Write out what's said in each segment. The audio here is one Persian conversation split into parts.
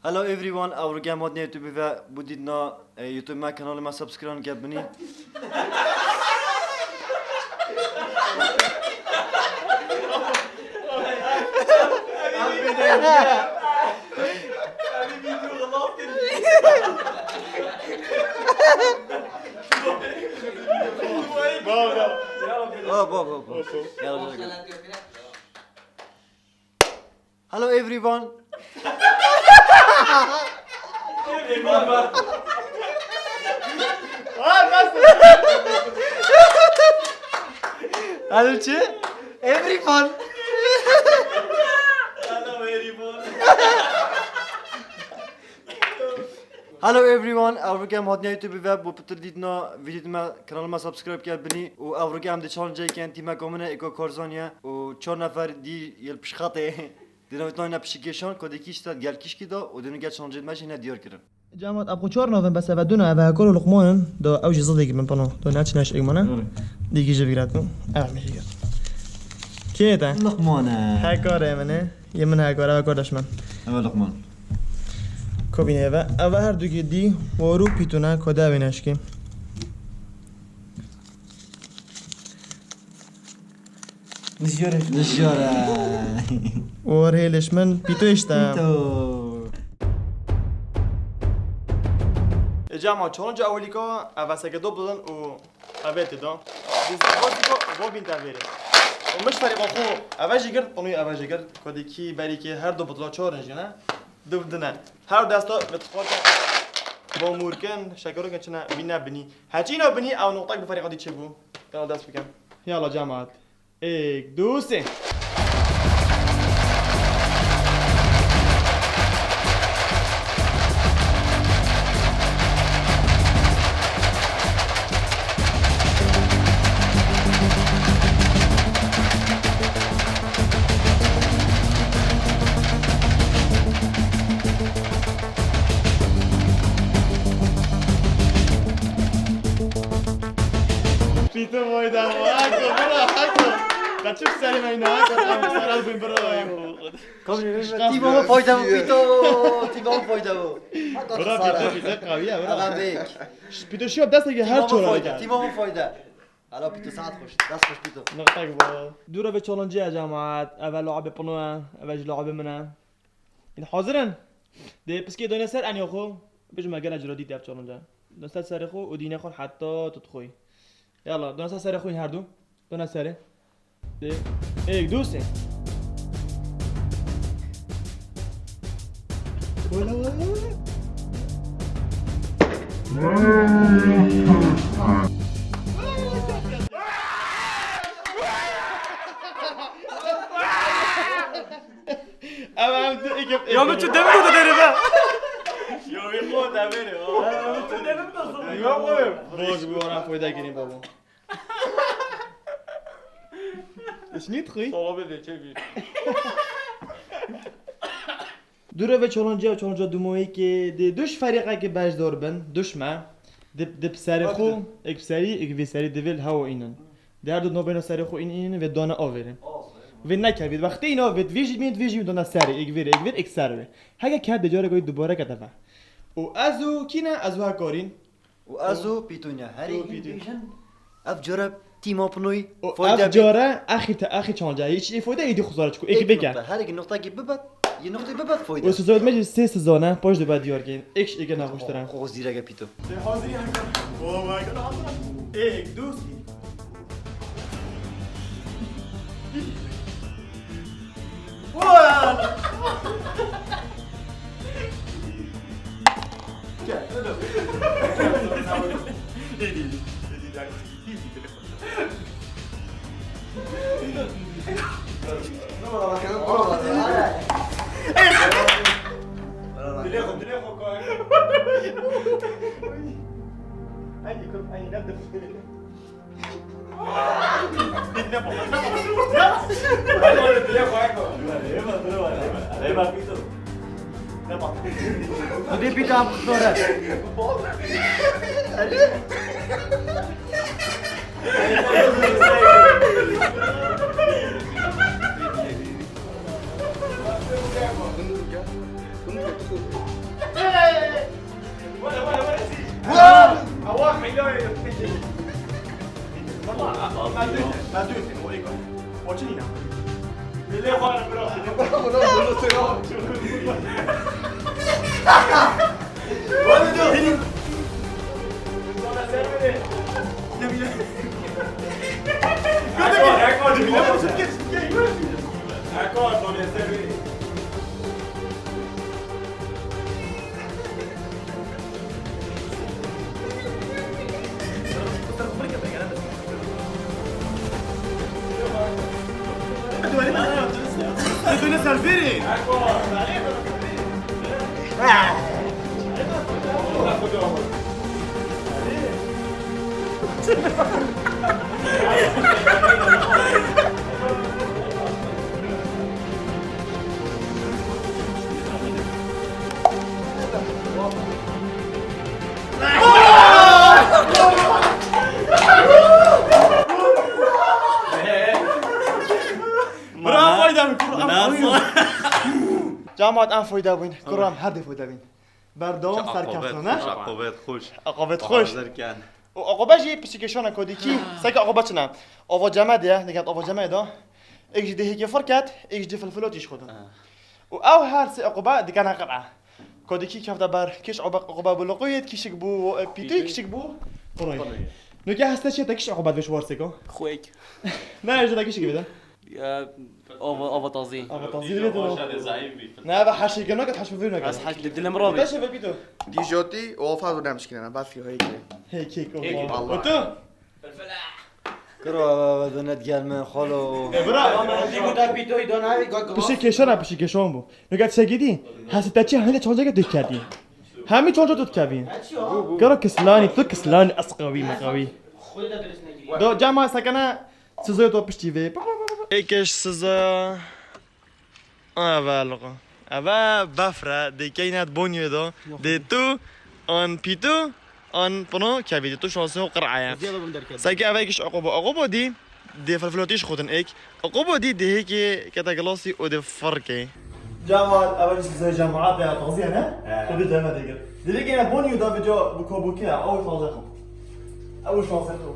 Hello everyone, our game mod YouTube ve budid na YouTube kanalıma subscribe yapmayı. Hello everyone. Hello everyone. Hello everyone, our game mod YouTube ve bu pıtır na videoma kanalıma subscribe yapmayı. O our game de challenge kan tima komune eko korzanya. O 4 nefer di yel pişkhate. Dinamit na pişkişan kodeki işte gel kişki da o dünü gel challenge etmez ne diyor kirin. جامعة أبو تشورنوفن بس أبدونا أبا كل لقمان دو أوجي صديق من بنو دو ناتش إيمانا ديجي جبيراتو أعمل شيء كيتا لقمانه هاكار يمنه يمن هاكار هاكار دشمن اول لقمان كوبين هذا أبا هر دوكي دي ورو بيتونا كودا بيناشكي نجاره ورهيلش من بيتو إشتا جامعة چالنج اولیکا اواسه که دو بدن و اویت دان دیز بازیکا و بین تاویره و مش فریقا خو اوجی گرد پنوی اوجی گرد کدی کی بری که هر دو بطلا چالنج نه دو بدنن هر دستا بتخواد با مورکن شکرو که چنه بین نبنی هرچی اینا بنی او نقطه به فریقا دی چه بو یالا دست بکن یالا جامعة ایک دو سه Pito boy da hako, bro, hako. Kaçıp seni ben hako, ama saral bin bro. تیمو فایده و پیتو تیمو فایده و Bro, pito qaviye, bro. الان بیک Pito şiyop dest ege her çora فایده bege. تیمو فایده الان پیتو ساعت خوش دست خوش پیتو نقطك بو. دورة في تشالنجي يا جماعة، أول لعبة بنوه، أول لعبة منها. إن حاضرين؟ ده بس كده دنيا سر أني أخو، بيجي مجال جرادي تياب تشالنجا. دنيا سر أخو ودينا خون حتى تدخوي. يلا دنيا سر أخوي هردو. دنيا سر. ده إيه دوسي. ولا ولا. یا من چه دمی رو داره با یا این خود دمیره چه دمی رو باز بیارم فایده گیریم بابا اش نیت خوی؟ Sola bile çevir. دوره به چالنجا دومایی که ده دوش فریقه که باش دار بن دوش ما ده بسری خو اک بسری اک ویسری دویل هوا اینن ده هر دو نوبینا سری خو این و دانه آورن و نکردید وقتی اینا وید ویژی دانه سری اک ویر اک سری هگه کرد دجاره گوید دوباره کتفه و ازو کینه ازو ها کارین و ازو پیتونیا هری او پیتون. اف جرب تیم اپنوی اف جاره اخی چالنجا هیچ فایده ایدی خسارت کو اک بگه هر یک نقطه کی ببد یه نقطه ببد فایده و سوزاد مجی سه سزانه پاش دو بعد دیار گین اکش ایگه نخوشترن خوز دیره پیتو حاضری او مای گاد ایک دو سی Gide bir daha sonra. ولا سي أواخ حيلو والله ما دوت هو إيكو وشنينا اللي هو أنا جامعة أنف فويدا وين كرام هذا فويدا وين بردوم سر كفتونه عقوبات خوش عقوبات خوش كان عقوبة جي بسيكشون كوديكي سك عقوبتنا أوفا جمادة نقول أوفا جمادة إيش ده هيك فركات إيش ده فلفلوت يشخدون وأو هارس عقوبة دي كان قرعة كوديكي كيف دبر كيش عقوبة بلقيت كيش بو بيتي كيش بو قريب نوكي هستشي تكش عقوبة بيش وارسكو خويك لا يجي تكش كده يا اوفا تازي أبغى تنزيل بيتو نا بحشي كنوك تحش فينا بس حاج لبدل مرابي ايش في بيتو دي جوتي ووفا ولا مشكلة أنا بعد فيه هيك هيك والله. وتو كرو بدونت قال من خلو بشي كشنا بشي كشون بو نقعد سجدي هستأتي هني تشون جاك تكادي همي تشون جاك تكابين كرو كسلاني تو كسلاني أسقوي مقوي دو جامعة سكنة سزوي تو بشتي في ايكش سزا بالغ أبا بفرة دي كينات بونيو دو دي تو ان بيتو ان بنو كابي دي تو شانسه قرعة سايكي أبايكش عقوبة دي فلفلوتيش خودن ايك عقوبة دي هيك كتا جلاسي ودي فرقي جامعة أول شيء زي جامعات يا تغذية أنا ودي جامعة ديك دي كينا بونيو دا فيديو بكوبوكيا أول شانسه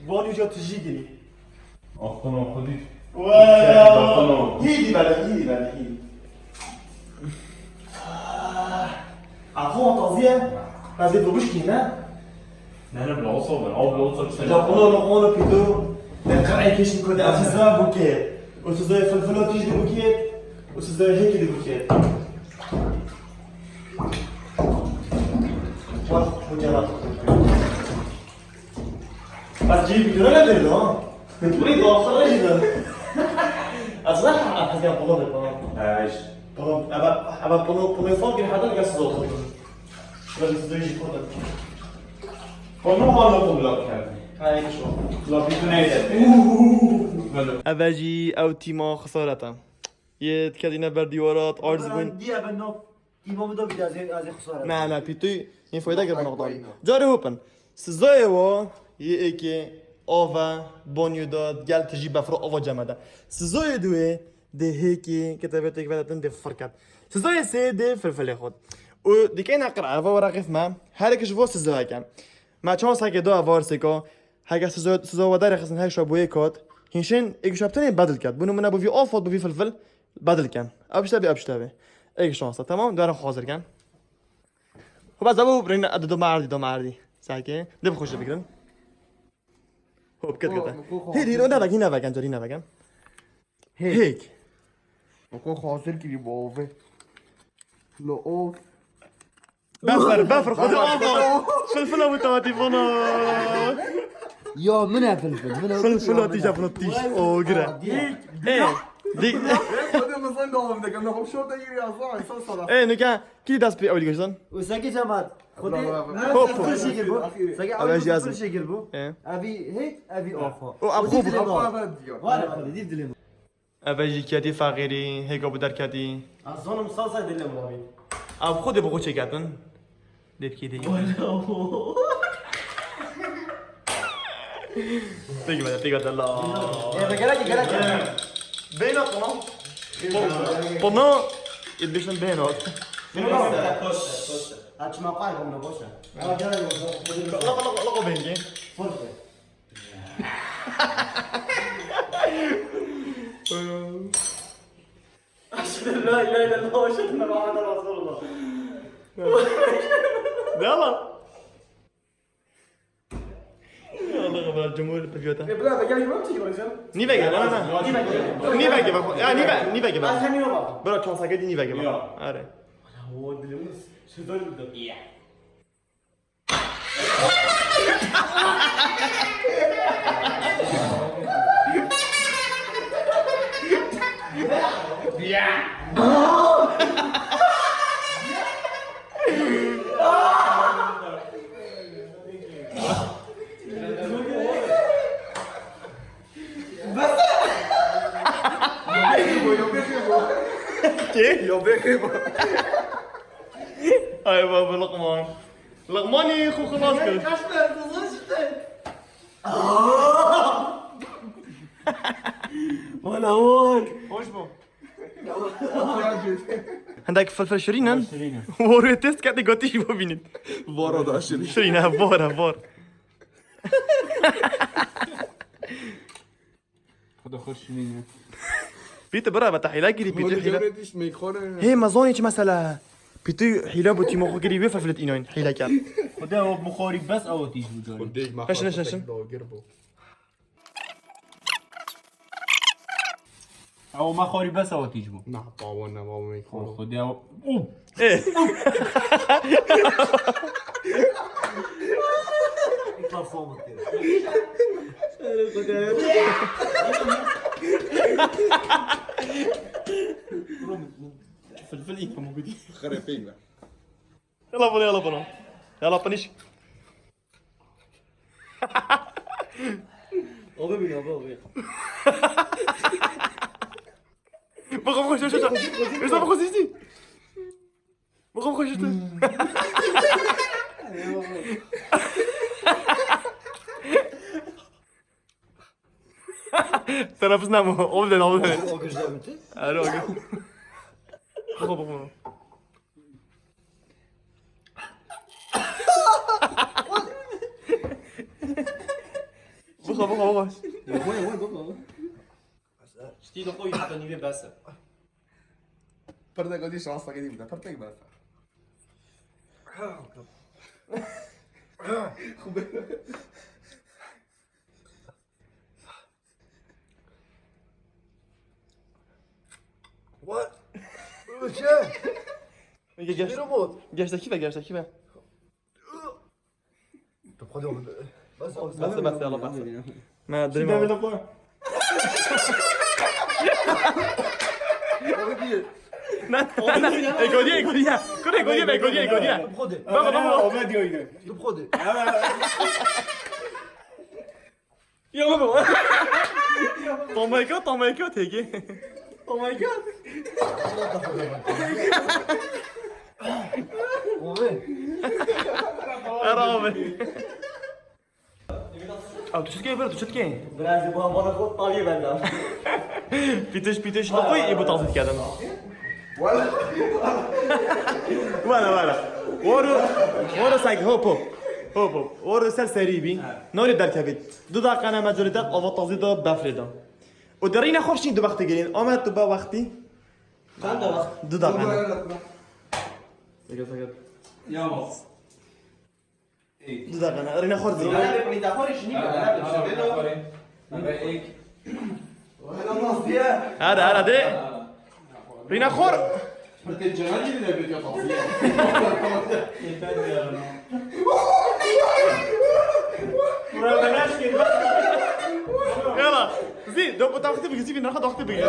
بونيو جا تجيجني أخطنا خديت واو هيدي بلا عفوا تغذية هذه بوشكينا نحن بالعصا بالعصا جابونا نقونا بيدو نقرأي كيش نكون أساسا بوكيت وسوزي فلفلات تيجي بوكيت وسوزي هيك دي بوكيت واه مجرد بس جيب بيدو لا بيدو بتريد أوصل جدا أصلح أحسن بلاد عايش بلاد أبا بلاد فوق الحدث قص صوت بس تيجي كذا فنو ما نقول لك هذا هاي شو لا بيتنايد أباجي أو تيما خسارة يتكلمنا برديورات أرز بين دي ابنو تيمو بدو بدي از خساره لا بيتوي ينفع يدقق بنقطة جاري هوبن سزايو يأكي أوفا بونيو داد قال تجيب بفرو أوفا جمادا سزايو دوي ده هيكي كتبتك بدأتن ده فركات سزايو سي ده فلفل ياخد ودي كاين أقرأ فا ورقف ما هذاك شوفو سزايو كان ما تشونس هاكي دو أفارسيكو هاكا سزايو وداري خسن هاك شو أبوي كوت هنشين إيك شابتني بدل كات بنو من أبو في أوفا بو في فلفل بدل كان أبشتبي إيك شانسة تمام دارم حاضر كان وبعد أبو برينا أدو دو معردي ساكي ده بخش بكرن هوب كده هي هنا باكن جري هنا باكن هيك وكو خاطر كي بوفي لو اوف بفر خذ الأوفر فلفلة وتواتي فنا يا منها فلفل فلفلة تيجا فلتيش أو قرا إيه دي هذا مثلا قوم ده كنا شو ده يجي اصلا صار إيه نكا كي داس بي أولي قصدن وساكي جماعة خذي هوب. كل شيء قلبو ساكي أبي أول جازم. كل شيء قلبو إيه أبي هيك أبي أوفا وأبخوب ولا خلي دي دليل أبي كاتي فقيري هيك أبو در كاتي أظن مصاصة دليل مامي أب خود بقول شيء كاتن ديب كي دي تيجي بدل الله يا رجالة بينا طنا يدبشن بينات هاتش ما قايم نبوسه لقوا بينجي فرصه لا اله الا الله واشهد ان محمدا رسول الله يلا يلا غبا الجمهور بفيوتا بلا بقى ما تيجي رجال ني بقى انا ني بقى يا ني بقى ثاني يوم برا كان ساكت ني بقى اره هو دلوس شو دول بدك كيف يا بيبي اي بابا لقمان لقماني خو خلاص كده وانا هون وش بو عندك فلفل شيرين وري تيست كاتي قوتي شو بينت بورا ده عشرين شيرين بور خدا خوش مینه بيت برا بتحيلا كيري بيتو حيلا ديش میخوره هي ما ظنيتش مثلا بيتو حيلا بوتي مخو كيري بفلفلت ایناین حيلا كان خدا هو بخاری بس او تیج بجاری وديك ما نشن قربو او ما خاری بس او تیج بو نه طاوانا ما میخوره خدا او ايه يطلع صومك كده فلفل ايه موجودين خريفين بقى يلا بنا يلا بنيش ابي بينا ابي بخاف خوش ايش بخوش ايش بخاف خوش تنافسنا مو اولدن او كجدا انت الو بخاف بخاف وين بابا شتي لقوي حتى نيفي بس فردا قديش راسك قديم ده فرتك بس وات وشا جاش كيفه طب خذوا بس بس يلا بس ما ادري ما ايكوديا خذ بابا ما ديوينه خذ يا بابا طو ماي جاد هيك وين ارامي او تشتكي برازي بابا انا خذ طبيب انا بيتش لقوي يبو تعطيك كذا ولا ورو سايك هوب ورو سرسريبي نوري دركبت دودا قنا ماجوريتات او تزيد بافريدا ودرينا خورشين دو وقت جرين اما تو با وقتي دودا قنا يا مص دودا قنا رينا خورزي هذا دي رينا خور يلا زين دوب تاخذ بيجي زين ناخذ وقت بيجي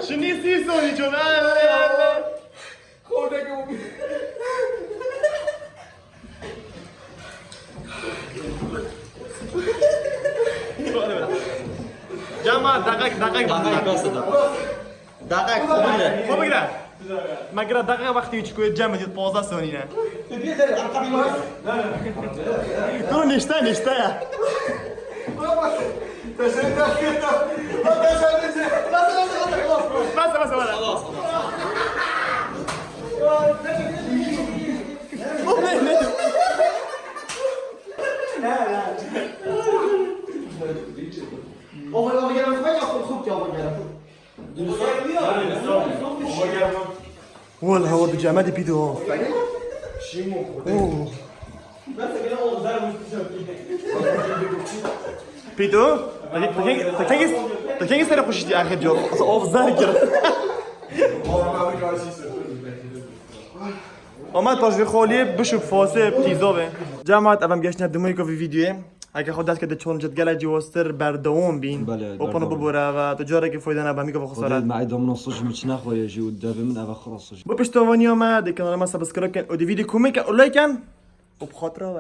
شنی سی سونی جون خورده که اون جمع دقیق خوب بگیره مگر دقیق وقتی چکوی جمع دید 15 ثانیه نه تو نشته بس خلاص والله هو بجامد بيدو بيدو تاكين سنة خوشتي آخر جو أوف زاجر آمد پاش خالیه بشو فاسه تیزابه جماعت افهم گشت ندمایی که ویدیوه اگه خود دست که چالنجت گله جواستر بردوام بین اوپن ببره و تو جاره که فایده نبه میگه خسارت معي ضمن الصوج مش ناخويا جي ودافع من ابا خلاص با پشتوانی آمد کانال ما سابسکرایب کن و دی ویدیو کومیک و لایک کن و بخاطره و